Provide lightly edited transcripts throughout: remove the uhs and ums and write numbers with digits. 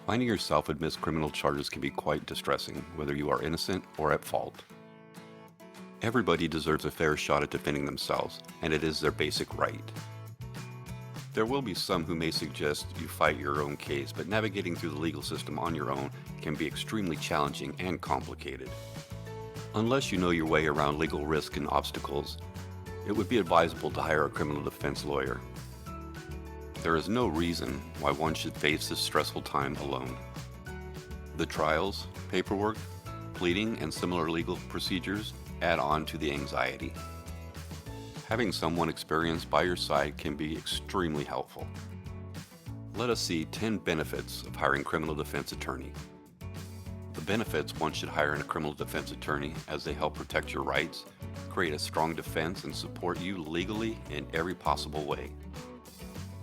Finding yourself amidst criminal charges can be quite distressing, whether you are innocent or at fault. Everybody deserves a fair shot at defending themselves, and it is their basic right. There will be some who may suggest you fight your own case, but navigating through the legal system on your own can be extremely challenging and complicated. Unless you know your way around legal risk and obstacles, it would be advisable to hire a criminal defense lawyer. There is no reason why one should face this stressful time alone. The trials, paperwork, pleading, and similar legal procedures add on to the anxiety. Having someone experienced by your side can be extremely helpful. Let us see 10 benefits of hiring a criminal defense attorney. The benefits one should hire a criminal defense attorney as they help protect your rights, create a strong defense, and support you legally in every possible way.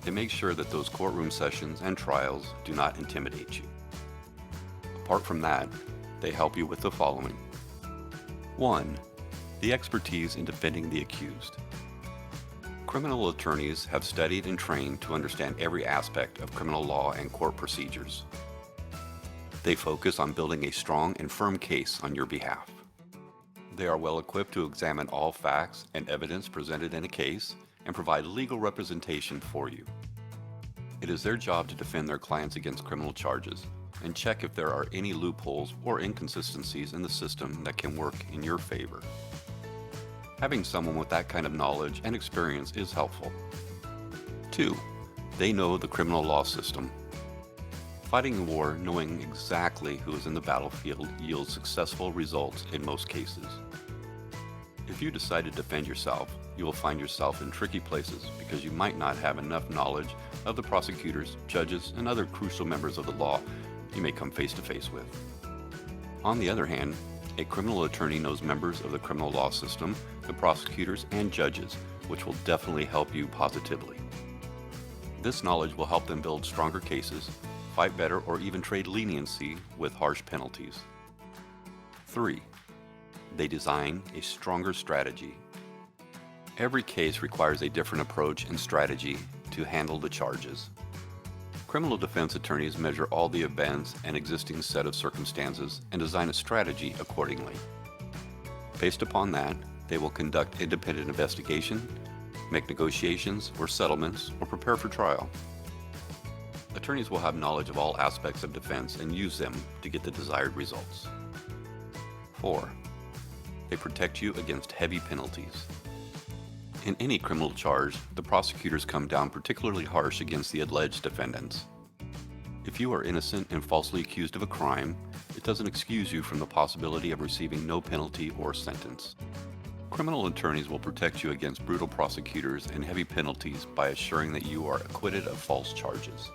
They make sure that those courtroom sessions and trials do not intimidate you. Apart from that, they help you with the following. 1. The expertise in defending the accused. Criminal attorneys have studied and trained to understand every aspect of criminal law and court procedures. They focus on building a strong and firm case on your behalf. They are well equipped to examine all facts and evidence presented in a case and provide legal representation for you. It is their job to defend their clients against criminal charges and check if there are any loopholes or inconsistencies in the system that can work in your favor. Having someone with that kind of knowledge and experience is helpful. 2. They know the criminal law system. Fighting a war knowing exactly who is in the battlefield yields successful results in most cases. If you decide to defend yourself, you will find yourself in tricky places because you might not have enough knowledge of the prosecutors, judges, and other crucial members of the law you may come face to face with. On the other hand, a criminal attorney knows members of the criminal law system, the prosecutors, and judges, which will definitely help you positively. This knowledge will help them build stronger cases, fight better, or even trade leniency with harsh penalties. 3. They design a stronger strategy. Every case requires a different approach and strategy to handle the charges. Criminal defense attorneys measure all the events and existing set of circumstances and design a strategy accordingly. Based upon that, they will conduct independent investigation, make negotiations or settlements, or prepare for trial. Attorneys will have knowledge of all aspects of defense and use them to get the desired results. 4. They protect you against heavy penalties. In any criminal charge, the prosecutors come down particularly harsh against the alleged defendants. If you are innocent and falsely accused of a crime, it doesn't excuse you from the possibility of receiving no penalty or sentence. Criminal attorneys will protect you against brutal prosecutors and heavy penalties by assuring that you are acquitted of false charges.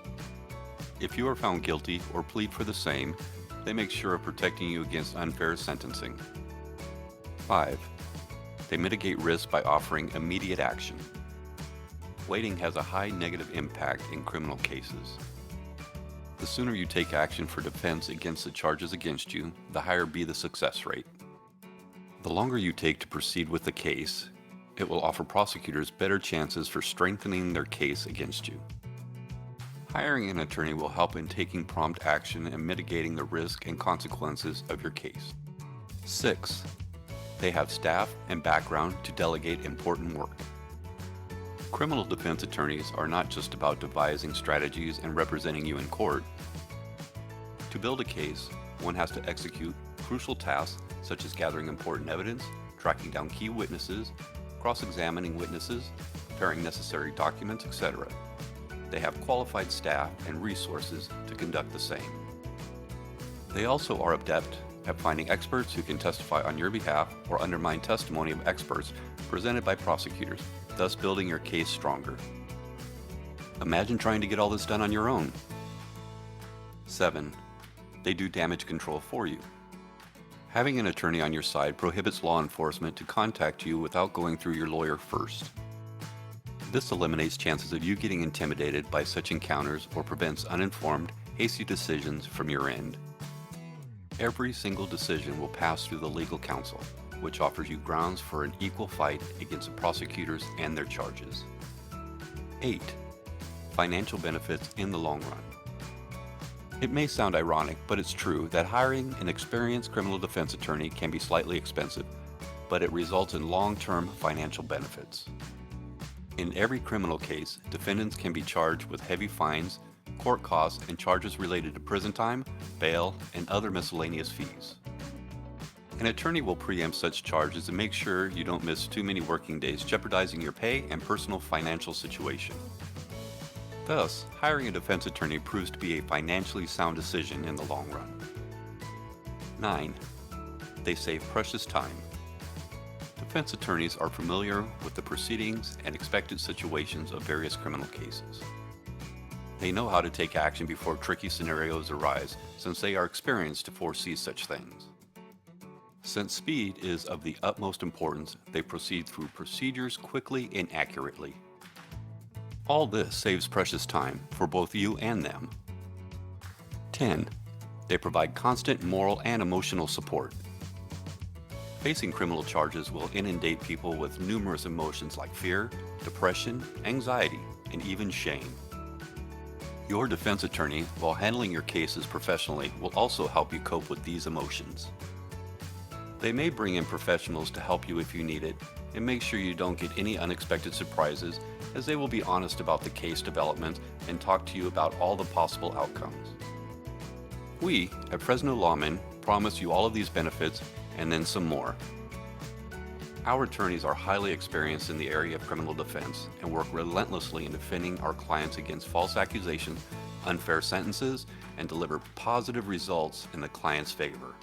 If you are found guilty or plead for the same, they make sure of protecting you against unfair sentencing. 5. They mitigate risk by offering immediate action. Waiting has a high negative impact in criminal cases. The sooner you take action for defense against the charges against you, the higher be the success rate. The longer you take to proceed with the case, it will offer prosecutors better chances for strengthening their case against you. Hiring an attorney will help in taking prompt action and mitigating the risk and consequences of your case. 6. They have staff and background to delegate important work. Criminal defense attorneys are not just about devising strategies and representing you in court. To build a case, one has to execute crucial tasks such as gathering important evidence, tracking down key witnesses, cross-examining witnesses, preparing necessary documents, etc. They have qualified staff and resources to conduct the same. They also are adept at finding experts who can testify on your behalf or undermine testimony of experts presented by prosecutors, thus building your case stronger. Imagine trying to get all this done on your own. 7. They do damage control for you. Having an attorney on your side prohibits law enforcement to contact you without going through your lawyer first. This eliminates chances of you getting intimidated by such encounters or prevents uninformed, hasty decisions from your end. Every single decision will pass through the legal counsel, which offers you grounds for an equal fight against the prosecutors and their charges. 8. Financial benefits in the long run. It may sound ironic, but it's true that hiring an experienced criminal defense attorney can be slightly expensive, but it results in long-term financial benefits. In every criminal case, defendants can be charged with heavy fines, court costs, and charges related to prison time, bail, and other miscellaneous fees. An attorney will preempt such charges and make sure you don't miss too many working days, jeopardizing your pay and personal financial situation. Thus, hiring a defense attorney proves to be a financially sound decision in the long run. 9. They save precious time. Defense attorneys are familiar with the proceedings and expected situations of various criminal cases. They know how to take action before tricky scenarios arise, since they are experienced to foresee such things. Since speed is of the utmost importance, they proceed through procedures quickly and accurately. All this saves precious time for both you and them. 10. They provide constant moral and emotional support. Facing criminal charges will inundate people with numerous emotions like fear, depression, anxiety, and even shame. Your defense attorney, while handling your cases professionally, will also help you cope with these emotions. They may bring in professionals to help you if you need it, and make sure you don't get any unexpected surprises, as they will be honest about the case development and talk to you about all the possible outcomes. We, at Fresno Lawmen, promise you all of these benefits and then some more. Our attorneys are highly experienced in the area of criminal defense and work relentlessly in defending our clients against false accusations, unfair sentences, and deliver positive results in the client's favor.